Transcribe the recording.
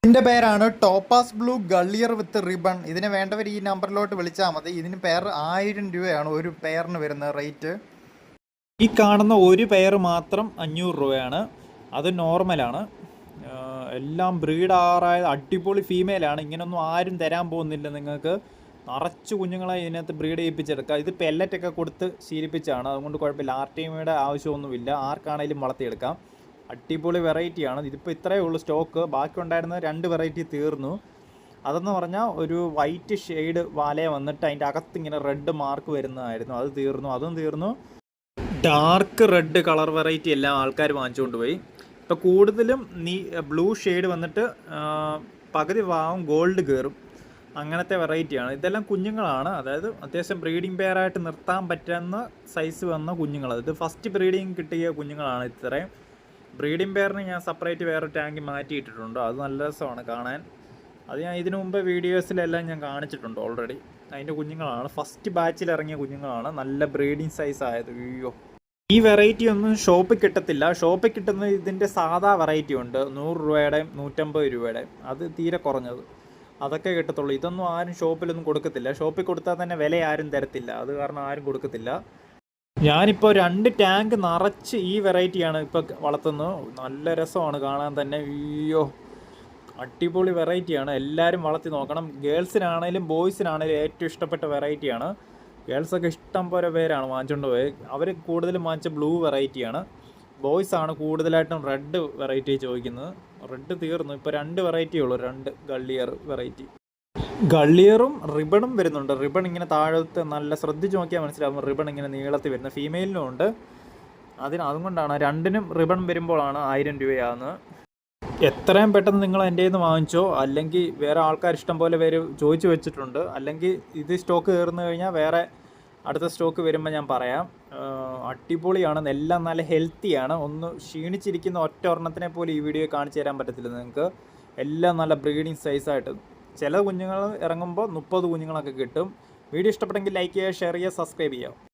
ഇതിൻ്റെ പേരാണ് topaz blue ഗള്ളിയർ വിത്ത് ribbon. ഇതിന് വേണ്ടവർ ഈ നമ്പറിലോട്ട് വിളിച്ചാൽ മതി. ഇതിന് പെയർ 1000 രൂപയാണ് ഒരു പെയറിന് വരുന്ന റേറ്റ്. ഈ കാണുന്ന ഒരു പെയർ മാത്രം 500 രൂപയാണ്. അത് നോർമലാണ്. എല്ലാം ബ്രീഡാറായ അടിപൊളി ഫീമെയിലാണ്. ഇങ്ങനൊന്നും ആരും തരാൻ പോകുന്നില്ല നിങ്ങൾക്ക്. നിറച്ച് കുഞ്ഞുങ്ങളെ ഇതിനകത്ത് ബ്രീഡ് ചെയ്യിപ്പിച്ചെടുക്കുക. ഇത് പെല്ലറ്റൊക്കെ കൊടുത്ത് ശീലിപ്പിച്ചാണ്, അതുകൊണ്ട് കുഴപ്പമില്ല. RTMയുടെ ആവശ്യമൊന്നുമില്ല, ആർക്കാണേലും വളർത്തിയെടുക്കാം. അടിപൊളി വെറൈറ്റിയാണ്. ഇതിപ്പോൾ ഇത്രയേ ഉള്ളൂ സ്റ്റോക്ക്. ബാക്കി ഉണ്ടായിരുന്ന 2 വെറൈറ്റി തീർന്നു. അതെന്ന് പറഞ്ഞാൽ ഒരു വൈറ്റ് ഷെയ്ഡ് വാലയെ വന്നിട്ട് അതിൻ്റെ അകത്ത് ഇങ്ങനെ റെഡ് മാർക്ക് വരുന്നതായിരുന്നു. അത് തീർന്നു, അതും തീർന്നു. ഡാർക്ക് റെഡ് കളർ വെറൈറ്റി എല്ലാം ആൾക്കാർ വാങ്ങിച്ചുകൊണ്ട് പോയി. ഇപ്പോൾ കൂടുതലും ബ്ലൂ ഷെയ്ഡ് വന്നിട്ട് പകുതി ഭാഗം ഗോൾഡ് കയറും, അങ്ങനത്തെ വെറൈറ്റിയാണ്. ഇതെല്ലാം കുഞ്ഞുങ്ങളാണ്, അതായത് അത്യാവശ്യം ബ്രീഡിംഗ് പെയറായിട്ട് നിർത്താൻ പറ്റുന്ന സൈസ് വന്ന കുഞ്ഞുങ്ങൾ. ഇത് ഫസ്റ്റ് ബ്രീഡിങ് കിട്ടിയ കുഞ്ഞുങ്ങളാണ് ഇത്രയും. ബ്രീഡിംഗ് പെയറിന് ഞാൻ സെപ്പറേറ്റ് വേറെ ടാങ്ക് മാറ്റിയിട്ടിട്ടുണ്ട്. അത് നല്ല രസമാണ് കാണാൻ. അത് ഞാൻ ഇതിനു മുമ്പ് വീഡിയോസിലെല്ലാം ഞാൻ കാണിച്ചിട്ടുണ്ട് ഓൾറെഡി. അതിൻ്റെ കുഞ്ഞുങ്ങളാണ്, ഫസ്റ്റ് ബാച്ചിൽ ഇറങ്ങിയ കുഞ്ഞുങ്ങളാണ്. നല്ല ബ്രീഡിംഗ് സൈസ് ആയത്. അയ്യോ, ഈ വെറൈറ്റി ഒന്നും ഷോപ്പിൽ കിട്ടത്തില്ല. ഷോപ്പിൽ കിട്ടുന്ന ഇതിൻ്റെ സാധാ വെറൈറ്റി ഉണ്ട്, 100 രൂപയുടെയും 150 രൂപയുടെയും. അത് തീരെ കുറഞ്ഞത്, അതൊക്കെ കിട്ടത്തുള്ളൂ. ഇതൊന്നും ആരും ഷോപ്പിലൊന്നും കൊടുക്കത്തില്ല. ഷോപ്പിൽ കൊടുത്താൽ തന്നെ വില ആരും തരത്തില്ല, അത് കാരണം ആരും കൊടുക്കത്തില്ല. ഞാനിപ്പോൾ 2 ടാങ്ക് നിറച്ച് ഈ വെറൈറ്റിയാണ് ഇപ്പോൾ വളർത്തുന്നത്. നല്ല രസമാണ് കാണാൻ തന്നെ. അയ്യോ, അടിപൊളി വെറൈറ്റിയാണ്. എല്ലാവരും വളർത്തി നോക്കണം. ഗേൾസിനാണേലും ബോയ്സിനാണേലും ഏറ്റവും ഇഷ്ടപ്പെട്ട വെറൈറ്റിയാണ്. ഗേൾസൊക്കെ ഇഷ്ടം പോലെ പേരാണ് വാങ്ങിച്ചുകൊണ്ട് പോയത്. അവർ കൂടുതലും വാങ്ങിച്ച ബ്ലൂ വെറൈറ്റിയാണ്. ബോയ്സാണ് കൂടുതലായിട്ടും റെഡ് വെറൈറ്റി ചോദിക്കുന്നത്. റെഡ് തീർന്നു, ഇപ്പോൾ 2 വെറൈറ്റിയേ ഉള്ളൂ. 2 ഗള്ളിയർ വെറൈറ്റി. ഗള്ളിയറും റിബണും വരുന്നുണ്ട്. റിബൺ ഇങ്ങനെ താഴത്ത് നല്ല ശ്രദ്ധിച്ച് നോക്കിയാൽ മനസ്സിലാവും. റിബൺ ഇങ്ങനെ നീളത്തിൽ വരുന്നത് ഫീമെയിലിനും ഉണ്ട്. അതുകൊണ്ടാണ് 2നും റിബൺ വരുമ്പോഴാണ് 1000 രൂപയാകുന്നത്. എത്രയും പെട്ടെന്ന് നിങ്ങൾ എൻ്റെ നിന്ന് വാങ്ങിച്ചോ, അല്ലെങ്കിൽ വേറെ ആൾക്കാർ ഇഷ്ടം പോലെ പേര് ചോദിച്ചു വെച്ചിട്ടുണ്ട്. അല്ലെങ്കിൽ ഇത് സ്റ്റോക്ക് കയറുന്നു കഴിഞ്ഞാൽ വേറെ അടുത്ത സ്റ്റോക്ക് വരുമ്പോൾ ഞാൻ പറയാം. അടിപൊളിയാണ്, എല്ലാം നല്ല ഹെൽത്തിയാണ്. ഒന്ന് ക്ഷീണിച്ചിരിക്കുന്ന ഒറ്റ ഒരെണ്ണത്തിനെ പോലും ഈ വീഡിയോ കാണിച്ചു തരാൻ പറ്റത്തില്ല നിങ്ങൾക്ക്. എല്ലാം നല്ല ബ്രീഡിങ് സൈസായിട്ട്. ചില കുഞ്ഞുങ്ങൾ ഇറങ്ങുമ്പോൾ 30 കുഞ്ഞുങ്ങളൊക്കെ കിട്ടും. വീഡിയോ ഇഷ്ടപ്പെട്ടെങ്കിൽ ലൈക്ക് ചെയ്യുക, ഷെയർ ചെയ്യുക, സബ്സ്ക്രൈബ് ചെയ്യുക.